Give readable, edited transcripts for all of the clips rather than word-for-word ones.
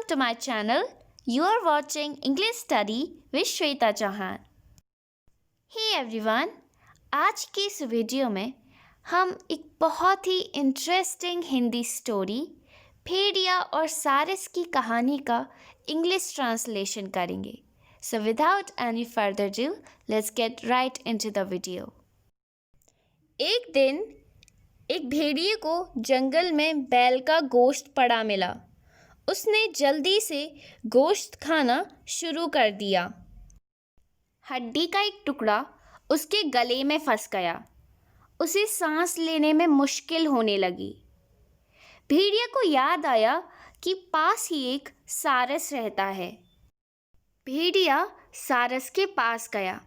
to my channel. You are watching English Study with Shweta Chauhan. Hey everyone, आज की इस video में हम एक बहुत ही इंटरेस्टिंग हिंदी स्टोरी भेड़िया और सारस की कहानी का इंग्लिश ट्रांसलेशन करेंगे. So without any further ado, let's get right into the video. एक दिन एक भेड़िए को जंगल में बैल का गोश्त पड़ा मिला. उसने जल्दी से गोश्त खाना शुरू कर दिया. हड्डी का एक टुकड़ा उसके गले में फंस गया. उसे सांस लेने में मुश्किल होने लगी. भेड़िया को याद आया कि पास ही एक सारस रहता है. भेड़िया सारस के पास गया.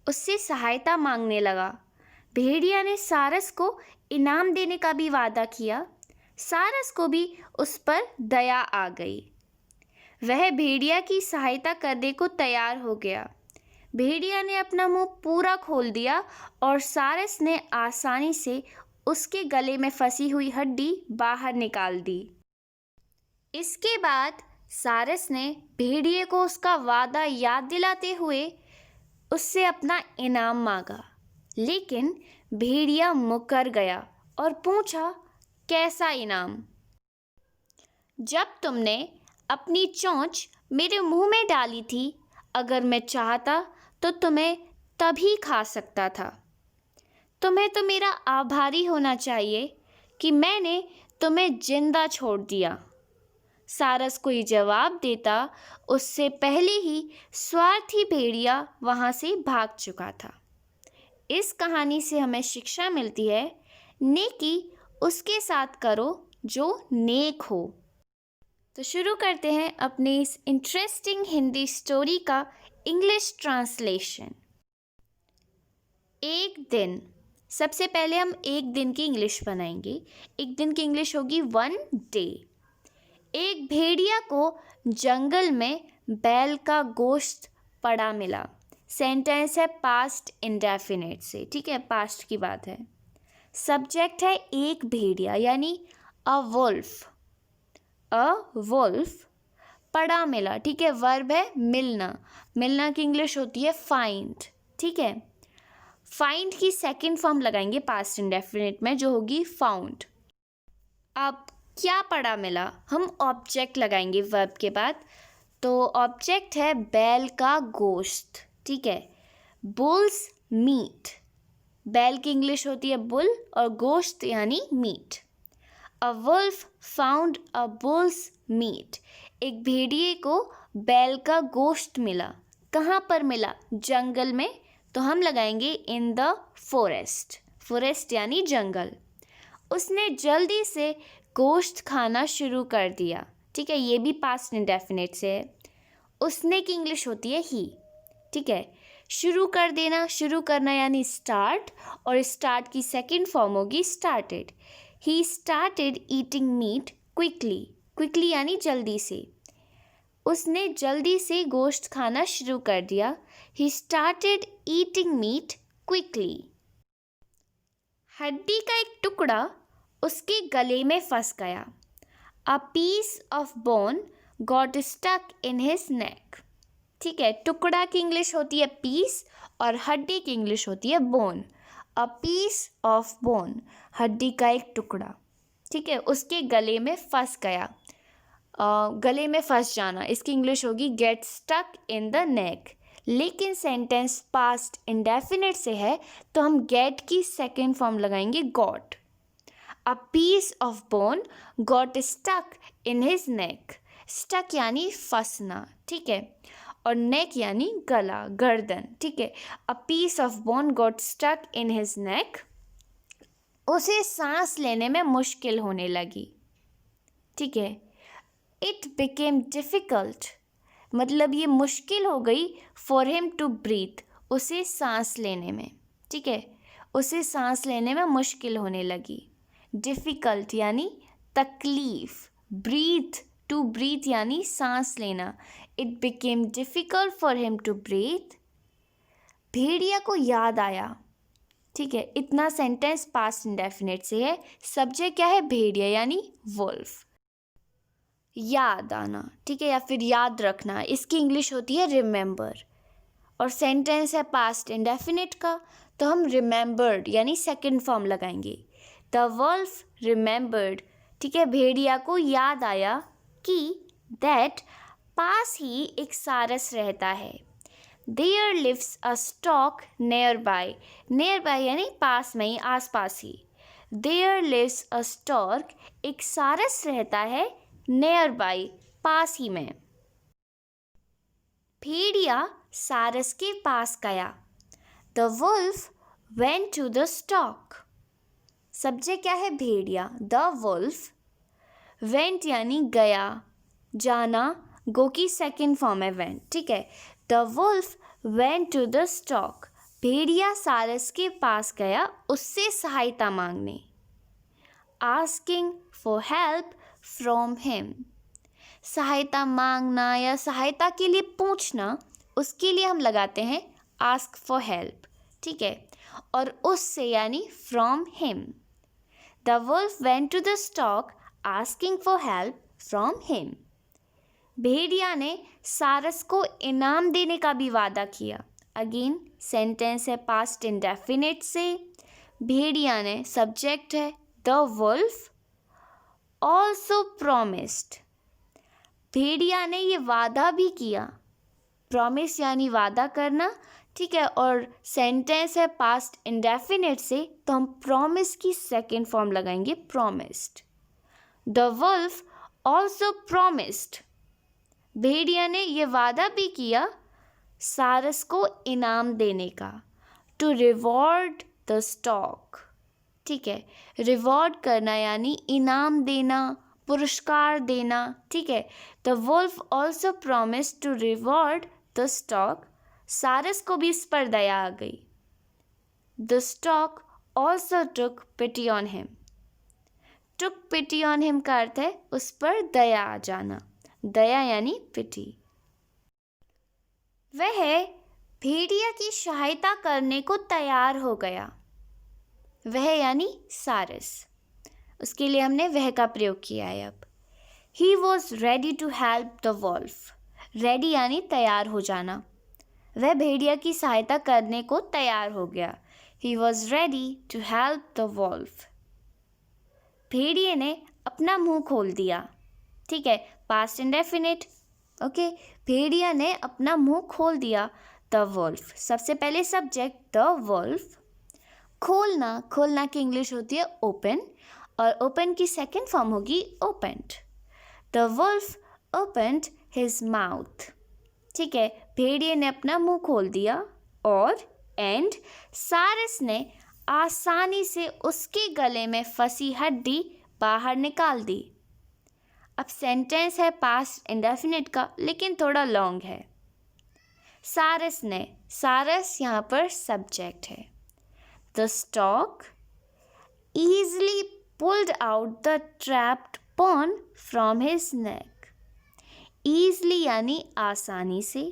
उससे सहायता मांगने लगा. भेड़िया ने सारस को इनाम देने का भी वादा किया. सारस को भी उस पर दया आ गई. वह भेड़िया की सहायता करने को तैयार हो गया. भेड़िया ने अपना मुंह पूरा खोल दिया और सारस ने आसानी से उसके गले में फंसी हुई हड्डी बाहर निकाल दी. इसके बाद सारस ने भेड़िए को उसका वादा याद दिलाते हुए उससे अपना इनाम मांगा. लेकिन भेड़िया मुकर गया और पूछा, कैसा इनाम? जब तुमने अपनी चोंच मेरे मुंह में डाली थी, अगर मैं चाहता तो तुम्हें तभी खा सकता था. तुम्हें तो मेरा आभारी होना चाहिए कि मैंने तुम्हें जिंदा छोड़ दिया. सारस कोई जवाब देता उससे पहले ही स्वार्थी भेड़िया वहां से भाग चुका था. इस कहानी से हमें शिक्षा मिलती है, नेकी उसके साथ करो जो नेक हो. तो शुरू करते हैं अपनी इस इंटरेस्टिंग हिंदी स्टोरी का इंग्लिश ट्रांसलेशन. एक दिन. सबसे पहले हम एक दिन की इंग्लिश बनाएंगे. एक दिन की इंग्लिश होगी वन डे. एक भेड़िया को जंगल में बैल का गोश्त पड़ा मिला. सेंटेंस है पास्ट इंडेफिनिट से. ठीक है, पास्ट की बात है. सब्जेक्ट है एक भेड़िया यानी अ वुल्फ. अ वुल्फ. पड़ा मिला. ठीक है, वर्ब है मिलना. मिलना की इंग्लिश होती है फाइंड. ठीक है, फाइंड की सेकंड फॉर्म लगाएंगे पास्ट इंडेफिनिट में जो होगी फाउंड. अब क्या पड़ा मिला, हम ऑब्जेक्ट लगाएंगे वर्ब के बाद. तो ऑब्जेक्ट है बैल का गोश्त. ठीक है, बुल्स मीट. बैल की इंग्लिश होती है बुल और गोश्त यानी meat. A wolf found a bull's meat. एक भेड़िए को बैल का गोश्त मिला. कहाँ पर मिला? जंगल में. तो हम लगाएंगे इन द फॉरेस्ट. फॉरेस्ट यानी जंगल. उसने जल्दी से गोश्त खाना शुरू कर दिया. ठीक है, ये भी पास्ट इंडेफिनिट से है. उसने की इंग्लिश होती है ही. ठीक है, शुरू कर देना, शुरू करना यानी स्टार्ट, और स्टार्ट की सेकंड फॉर्म होगी स्टार्टेड. ही started eating meat quickly. Quickly यानी जल्दी से. उसने जल्दी से गोश्त खाना शुरू कर दिया. He started eating meat quickly. हड्डी का एक टुकड़ा उसके गले में फंस गया. A piece of bone got stuck in his neck. ठीक है, टुकड़ा की इंग्लिश होती है पीस और हड्डी की इंग्लिश होती है bone. A piece of bone, हड्डी का एक टुकड़ा. ठीक है, उसके गले में फंस गया. गले में फंस जाना, इसकी इंग्लिश होगी get stuck in the neck. लेकिन सेंटेंस पास्ट इंडेफिनिट से है तो हम गेट की सेकेंड फॉर्म लगाएंगे got. A piece of bone got stuck in his neck. Stuck यानी फंसना. ठीक है, और नेक यानी गला, गर्दन. ठीक है, a piece of bone got stuck in his neck. उसे सांस लेने में मुश्किल होने लगी. ठीक है, इट बिकेम डिफिकल्ट, मतलब ये मुश्किल हो गई फॉर हिम टू ब्रीथ, उसे सांस लेने में. ठीक है, उसे सांस लेने में मुश्किल होने लगी. डिफिकल्ट यानी तकलीफ. ब्रीथ, टू ब्रीथ यानी सांस लेना. It became difficult for him to breathe. भेड़िया को याद आया. ठीक है, इतना सेंटेंस पास्ट इंडेफिनिट से है. सब्जेक्ट क्या है? भेड़िया यानी वुल्फ. याद आना, ठीक है, या फिर याद रखना, इसकी इंग्लिश होती है रिमेंबर। और सेंटेंस है पास्ट इंडेफिनिट का, तो हम रिमेंबर्ड यानी सेकंड फॉर्म लगाएंगे। द वुल्फ रिमेंबर्ड, ठीक है, भेड़िया को याद आया कि दैट पास ही एक सारस रहता है। There lives a stork near by, near by यानी पास में ही, आस पास ही। देयर लिव्स अ स्टॉक, एक सारस रहता है, नियर बाय पास ही में। भेड़िया सारस के पास गया। The wolf went to the stork. Subject क्या है? भेड़िया। द वुल्फ, वेंट यानी गया, जाना, गो की सेकेंड फॉर्म है वेंट, ठीक है। The wolf went to the stork, भेड़िया सारस के पास गया उससे सहायता मांगने। Asking for help from him, सहायता मांगना या सहायता के लिए पूछना, उसके लिए हम लगाते हैं आस्क फॉर हेल्प, ठीक है। और उससे यानी from him. The wolf went to the stork asking for help from him. भेड़िया ने सारस को इनाम देने का भी वादा किया। अगेन सेंटेंस है पास्ट इंडेफिनिट से। भेड़िया ने, सब्जेक्ट है द वुल्फ, ऑल्सो प्रॉमिस्ड, भेड़िया ने ये वादा भी किया। प्रॉमिस यानी वादा करना, ठीक है। और सेंटेंस है पास्ट इंडेफिनिट से, तो हम प्रॉमिस की सेकेंड फॉर्म लगाएंगे promised. The wolf also promised, भेड़िया ने ये वादा भी किया सारस को इनाम देने का। टू रिवॉर्ड द स्टॉक, ठीक है, रिवॉर्ड करना यानी इनाम देना, पुरस्कार देना, ठीक है। The wolf also promise to reward the stork, सारस को भी इस पर दया आ गई। The stork also took pity on him, took pity on him का अर्थ है उस पर दया आ जाना, दया यानी पिटी। वह भेड़िया की सहायता करने को तैयार हो गया। वह यानी सारस, उसके लिए हमने वह का प्रयोग किया है अब। He was ready to help the wolf, ready यानी तैयार हो जाना। वह भेड़िया की सहायता करने को तैयार हो गया। He was ready to help the wolf. भेड़िए ने अपना मुंह खोल दिया, ठीक है, पास्ट इंडेफिनिट, ओके। भेड़िया ने अपना मुंह खोल दिया। द वुल्फ, सबसे पहले सब्जेक्ट द वुल्फ। खोलना, खोलना की इंग्लिश होती है ओपन, और ओपन की सेकेंड फॉर्म होगी opened. The wolf opened his mouth, ठीक है, भेड़िए ने अपना मुंह खोल दिया। और एंड सारस ने आसानी से उसके गले में फंसी हड्डी बाहर निकाल दी। अब सेंटेंस है पास्ट इंडेफिनिट का, लेकिन थोड़ा लॉन्ग है। सारस ने, सारस यहाँ पर सब्जेक्ट है। The stork easily pulled out the trapped pawn from his neck. easily यानी आसानी से।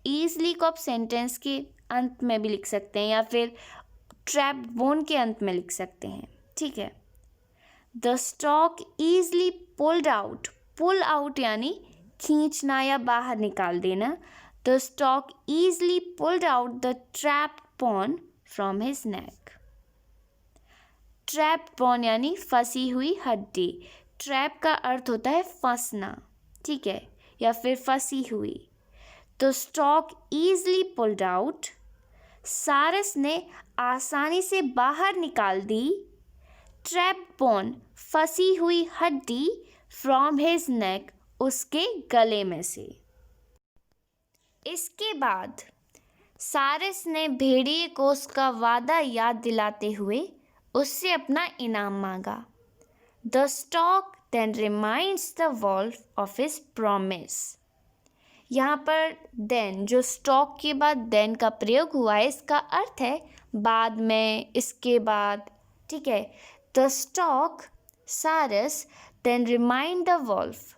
easily को आप सेंटेंस के अंत में भी लिख सकते हैं या फिर ट्रैप्ड बोन के अंत में लिख सकते हैं, ठीक है। The stork easily pulled out, pull out यानी खींचना या बाहर निकाल देना। The stork easily pulled out the trapped pawn from his neck. Trap pawn यानी फंसी हुई हड्डी। ट्रैप का अर्थ होता है फंसना, ठीक है, या फिर फंसी हुई। तो स्टॉक ईजली पुल्ड आउट, सारस ने आसानी से बाहर निकाल दी। ट्रैप पॉन, फंसी हुई हड्डी, फ्रॉम हिज नेक, उसके गले में से। इसके बाद सारस ने भेड़िए को उसका वादा याद दिलाते हुए उससे अपना इनाम मांगा। The stork then reminds the wolf of his promise. यहाँ पर देन, जो स्टॉक के बाद देन का प्रयोग हुआ है, इसका अर्थ है बाद में, इसके बाद, ठीक है। द स्टॉक, सारस, देन रिमाइंड द वुल्फ,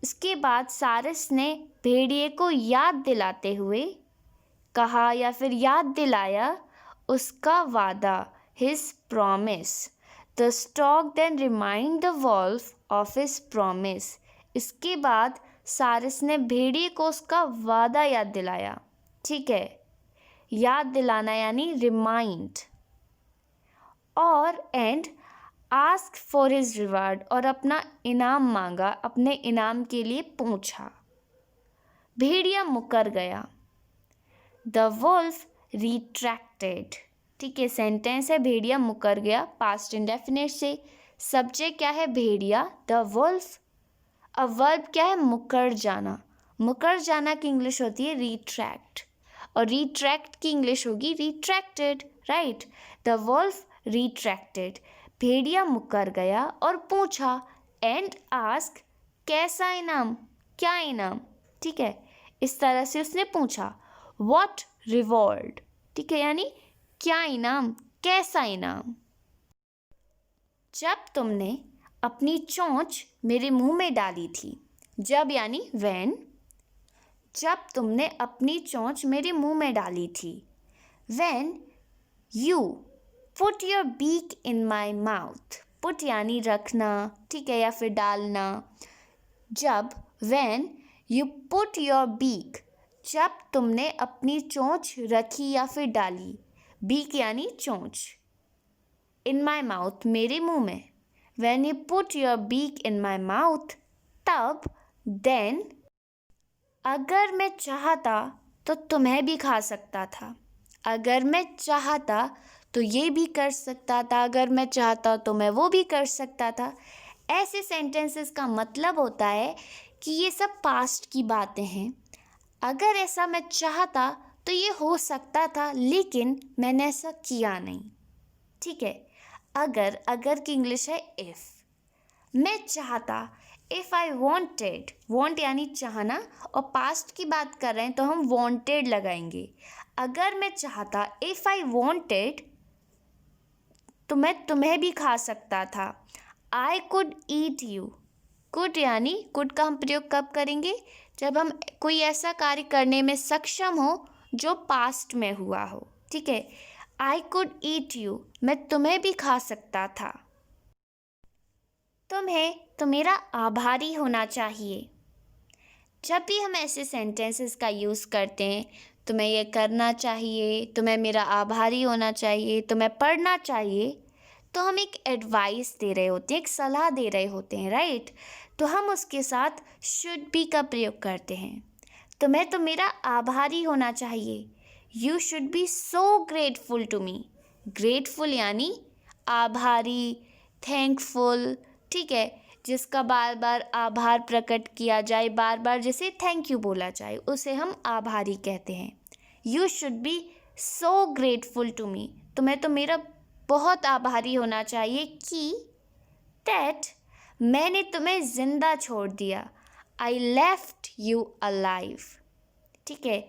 इसके बाद सारस ने भेड़िए को याद दिलाते हुए कहा या फिर याद दिलाया उसका वादा, his promise. The stork then remind the wolf of his promise. इसके बाद सारस ने भेड़िए को उसका वादा याद दिलाया। ठीक है, याद दिलाना यानी रिमाइंड। और and ask for his reward, और अपना इनाम मांगा, अपने इनाम के लिए पूछा। भेड़िया मुकर गया। The wolf retracted. ठीक है, सेंटेंस है भेड़िया मुकर गया, पास्ट इंडेफिनिट से। सब्जेक्ट क्या है? भेड़िया। The wolf. अब वर्ब क्या है? मुकर जाना। मुकर जाना की इंग्लिश होती है रिट्रैक्ट, और रिट्रैक्ट की इंग्लिश होगी retracted, right. The wolf retracted. भेड़िया मुकर गया और पूछा। एंड आस्क, कैसा इनाम, क्या इनाम। ठीक है, इस तरह से उसने पूछा। What reward. ठीक है, यानी क्या इनाम, कैसा इनाम। जब तुमने अपनी चोंच मेरे मुंह में डाली थी। जब यानी व्हेन। जब तुमने अपनी चोंच मेरे मुंह में डाली थी। When you put your beak in my mouth. Put यानी रखना, ठीक है, या फिर डालना। जब when you put your beak, जब तुमने अपनी चोंच रखी या फिर डाली। बीक यानी चोंच। इन माई माउथ, मेरे मुंह में। When you put your beak in my mouth, तब, then, अगर मैं चाहता तो तुम्हें भी खा सकता था। अगर मैं चाहता तो ये भी कर सकता था, अगर मैं चाहता तो मैं वो भी कर सकता था। ऐसे सेंटेंसेस का मतलब होता है कि ये सब पास्ट की बातें हैं। अगर ऐसा मैं चाहता तो ये हो सकता था, लेकिन मैंने ऐसा किया नहीं। ठीक है, अगर की इंग्लिश है इफ़। मैं चाहता, इफ़ आई वॉन्टेड। वॉन्ट यानी चाहना, और पास्ट की बात कर रहे हैं तो हम वॉन्टेड लगाएंगे। अगर मैं चाहता, इफ़ आई वॉन्टेड, तो मैं तुम्हें भी खा सकता था। I could eat you. Could यानी कुड का हम प्रयोग कब करेंगे? जब हम कोई ऐसा कार्य करने में सक्षम हो जो पास्ट में हुआ हो। ठीक है, आई कुड ईट यू, मैं तुम्हें भी खा सकता था। तुम्हें तो मेरा आभारी होना चाहिए। जब भी हम ऐसे सेंटेंसेस का यूज़ करते हैं, तुम्हें ये करना चाहिए, तुम्हें मेरा आभारी होना चाहिए, तुम्हें पढ़ना चाहिए, तो हम एक एडवाइस दे रहे होते हैं, एक सलाह दे रहे होते हैं, राइट। तो हम उसके साथ शुड बी का प्रयोग करते हैं। तुम्हें तो मेरा आभारी होना चाहिए। You should be so grateful to me. Grateful यानी आभारी, थैंकफुल। ठीक है, जिसका बार बार आभार प्रकट किया जाए, बार बार जैसे थैंक यू बोला जाए, उसे हम आभारी कहते हैं। You should be so grateful to me. तुम्हें तो मेरा बहुत आभारी होना चाहिए कि दैट, मैंने तुम्हें ज़िंदा छोड़ दिया। I left you alive. ठीक है,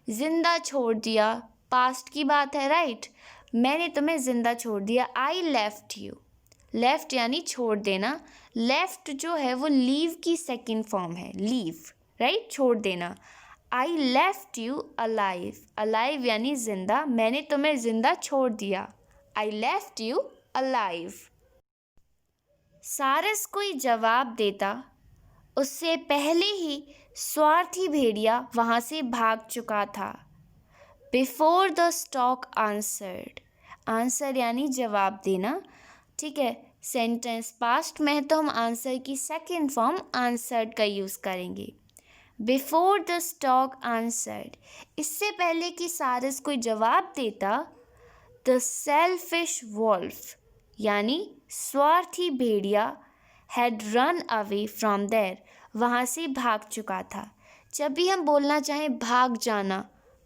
ज़िंदा छोड़ दिया, पास्ट की बात है, राइट। मैंने तुम्हें ज़िंदा छोड़ दिया। I left you. लेफ्ट यानी छोड़ देना। लेफ्ट जो है वो लीव की सेकंड फॉर्म है, लीव, राइट, छोड़ देना। I left you alive. Alive यानी ज़िंदा, मैंने तुम्हें ज़िंदा छोड़ दिया। I left you alive. सारस कोई जवाब देता, उससे पहले ही स्वार्थी भेड़िया वहाँ से भाग चुका था। Before the stock answered. Answer यानी जवाब देना। ठीक है, सेंटेंस पास्ट में है तो हम आंसर की सेकंड फॉर्म आंसर्ड का यूज़ करेंगे। बिफोर द स्टॉक आंसर्ड, इससे पहले कि सारस कोई जवाब देता। द सेल्फिश वॉल्फ यानी स्वार्थी भेड़िया had run away from there, वहाँ से भाग चुका था। जब भी हम बोलना चाहें भाग जाना,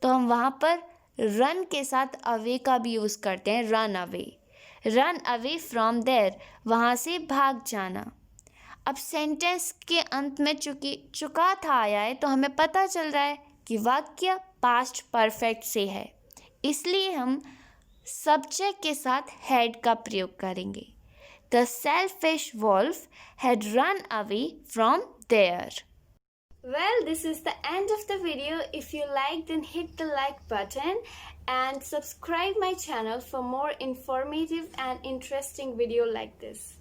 तो हम वहाँ पर रन के साथ अवे का भी यूज़ करते हैं, run away. Run away from there, वहाँ से भाग जाना। अब सेंटेंस के अंत में चुका था आया है, तो हमें पता चल रहा है कि वाक्य पास्ट परफेक्ट से है, इसलिए हम सब्जेक्ट के साथ हैड का प्रयोग करेंगे। The selfish wolf had run away from there. Well, this is the end of the video. If you like, then hit the like button and subscribe my channel for more informative and interesting video like this.